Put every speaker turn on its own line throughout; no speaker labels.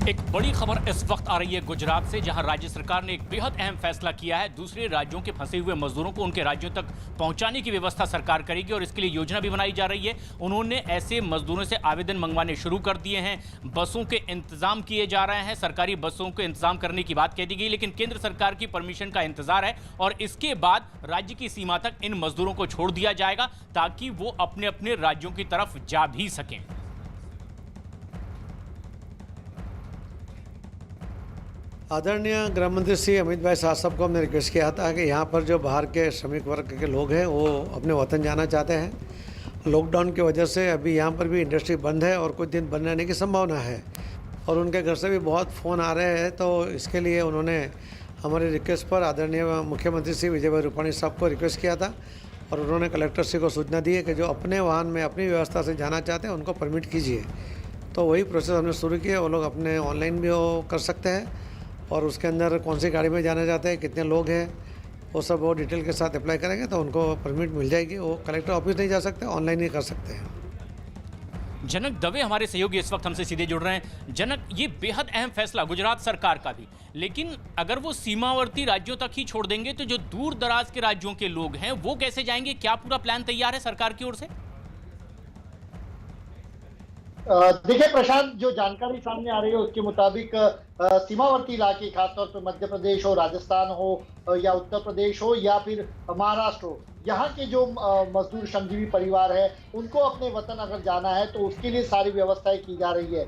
एक बड़ी खबर इस वक्त आ रही है गुजरात से, जहां राज्य सरकार ने एक बेहद अहम फैसला किया है। दूसरे राज्यों के फंसे हुए मजदूरों को उनके राज्यों तक पहुंचाने की व्यवस्था सरकार करेगी और इसके लिए योजना भी बनाई जा रही है। उन्होंने ऐसे मजदूरों से आवेदन मंगवाने शुरू कर दिए हैं। बसों के इंतजाम किए जा रहे हैं। सरकारी बसों के इंतजाम करने की बात कह दी गई, लेकिन केंद्र सरकार की परमिशन का इंतजार है और इसके बाद राज्य की सीमा तक इन मजदूरों को छोड़ दिया जाएगा ताकि वो अपने अपने राज्यों की तरफ जा भी सकें।
आदरणीय गृह मंत्री श्री अमित भाई शाह साहब को हमने रिक्वेस्ट किया था कि यहाँ पर जो बाहर के श्रमिक वर्ग के लोग हैं वो अपने वतन जाना चाहते हैं। लॉकडाउन की वजह से अभी यहाँ पर भी इंडस्ट्री बंद है और कुछ दिन बंद रहने की संभावना है और उनके घर से भी बहुत फ़ोन आ रहे हैं। तो इसके लिए उन्होंने हमारी रिक्वेस्ट पर आदरणीय मुख्यमंत्री श्री विजय भाई रूपाणी साहब को रिक्वेस्ट किया था और उन्होंने कलेक्टर श्री को सूचना दी है कि जो अपने वाहन में अपनी व्यवस्था से जाना चाहते हैं उनको परमिट कीजिए। तो वही प्रोसेस हमने शुरू किया। वो लोग अपने ऑनलाइन भी वो कर सकते हैं और उसके अंदर कौन सी गाड़ी में जाना चाहते हैं, कितने लोग हैं, वो सब वो डिटेल के साथ अप्लाई करेंगे तो उनको परमिट मिल जाएगी। वो कलेक्टर ऑफिस नहीं जा सकते, ऑनलाइन ही कर सकते हैं।
जनक दवे हमारे सहयोगी इस वक्त हमसे सीधे जुड़ रहे हैं। जनक, ये बेहद अहम फैसला गुजरात सरकार का भी, लेकिन अगर वो सीमावर्ती राज्यों तक ही छोड़ देंगे तो जो दूर दराज के राज्यों के लोग हैं वो कैसे जाएंगे? क्या पूरा प्लान तैयार है सरकार की ओर से?
देखिए प्रशांत, जो जानकारी सामने आ रही है उसके मुताबिक सीमावर्ती इलाके, खासतौर पर मध्य प्रदेश हो, राजस्थान हो या उत्तर प्रदेश हो या फिर महाराष्ट्र हो, यहाँ के जो मजदूर श्रमजीवी परिवार है उनको अपने वतन अगर जाना है तो उसके लिए सारी व्यवस्थाएं की जा रही है।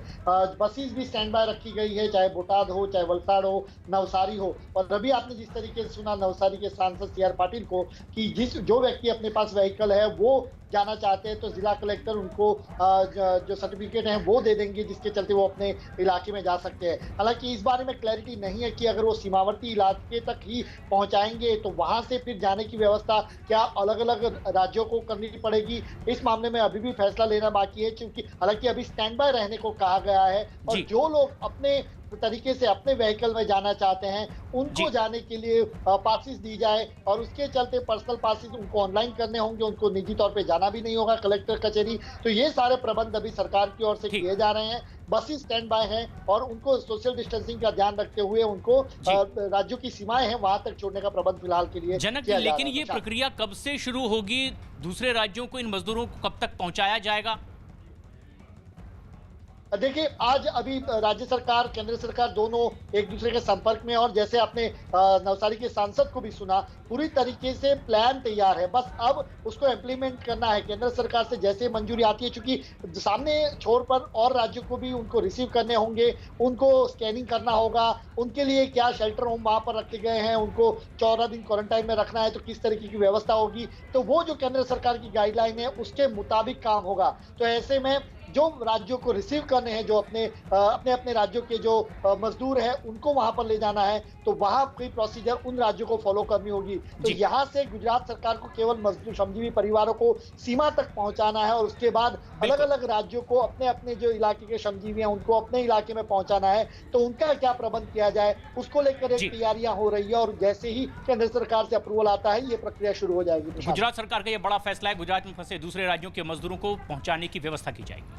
बसेस भी स्टैंड बाय रखी गई है, चाहे बोटाद हो, चाहे वलसाड़ हो, नवसारी हो। और अभी आपने जिस तरीके से सुना नवसारी के सांसद सी आर पाटिल को कि जो व्यक्ति अपने पास व्हीकल है वो जाना चाहते हैं तो जिला कलेक्टर उनको जो सर्टिफिकेट है वो दे देंगे, जिसके चलते वो अपने इलाके में जा सकते हैं। हालांकि इस बारे में क्लैरिटी नहीं है कि अगर वो सीमावर्ती इलाके तक ही पहुंचाएंगे तो वहां से फिर जाने की व्यवस्था क्या अलग अलग राज्यों को करनी पड़ेगी। इस मामले में अभी भी फैसला लेना बाकी है, क्योंकि हालांकि अभी स्टैंड बाय रहने को कहा गया है और जो लोग अपने तरीके से अपने व्हीकल में जाना चाहते हैं उनको जाने के लिए पासिस दी जाए और उसके चलते पर्सनल पासिस उनको ऑनलाइन करने होंगे, उनको निजी तौर पे जाना भी नहीं होगा कलेक्टर कचहरी। तो ये सारे प्रबंध अभी सरकार की ओर से किए जा रहे हैं। बसेस स्टैंड बाय हैं और उनको सोशल डिस्टेंसिंग का ध्यान रखते हुए उनको राज्यों की सीमाएं हैं वहां तक छोड़ने का प्रबंध फिलहाल के लिए
जनक, लेकिन ये प्रक्रिया कब से शुरू होगी? दूसरे राज्यों को इन मजदूरों को कब तक पहुंचाया जाएगा?
देखिए, आज अभी राज्य सरकार केंद्र सरकार दोनों एक दूसरे के संपर्क में, और जैसे आपने नवसारी के सांसद को भी सुना, पूरी तरीके से प्लान तैयार है। बस अब उसको इम्प्लीमेंट करना है। केंद्र सरकार से जैसे मंजूरी आती है, चूंकि सामने छोर पर और राज्यों को भी उनको रिसीव करने होंगे, उनको स्कैनिंग करना होगा, उनके लिए क्या शेल्टर होम वहां पर रखे गए हैं, उनको 14 दिन क्वारंटाइन में रखना है तो किस तरीके की व्यवस्था होगी, तो वो जो केंद्र सरकार की गाइडलाइन है उसके मुताबिक काम होगा। तो ऐसे में जो राज्यों को रिसीव करने हैं, जो अपने राज्यों के जो मजदूर हैं उनको वहां पर ले जाना है, तो वहां की प्रोसीजर उन राज्यों को फॉलो करनी होगी। तो यहां से गुजरात सरकार को केवल मजदूर श्रमजीवी परिवारों को सीमा तक पहुंचाना है और उसके बाद अलग अलग राज्यों को अपने अपने जो इलाके के श्रमजीवी हैं उनको अपने इलाके में पहुंचाना है। तो उनका क्या प्रबंध किया जाए उसको लेकर एक तैयारियां हो रही है और जैसे ही केंद्र सरकार से अप्रूवल आता है ये प्रक्रिया शुरू हो जाएगी।
गुजरात सरकार का यह बड़ा फैसला है। गुजरात में फंसे दूसरे राज्यों के मजदूरों को पहुंचाने की व्यवस्था की जाएगी।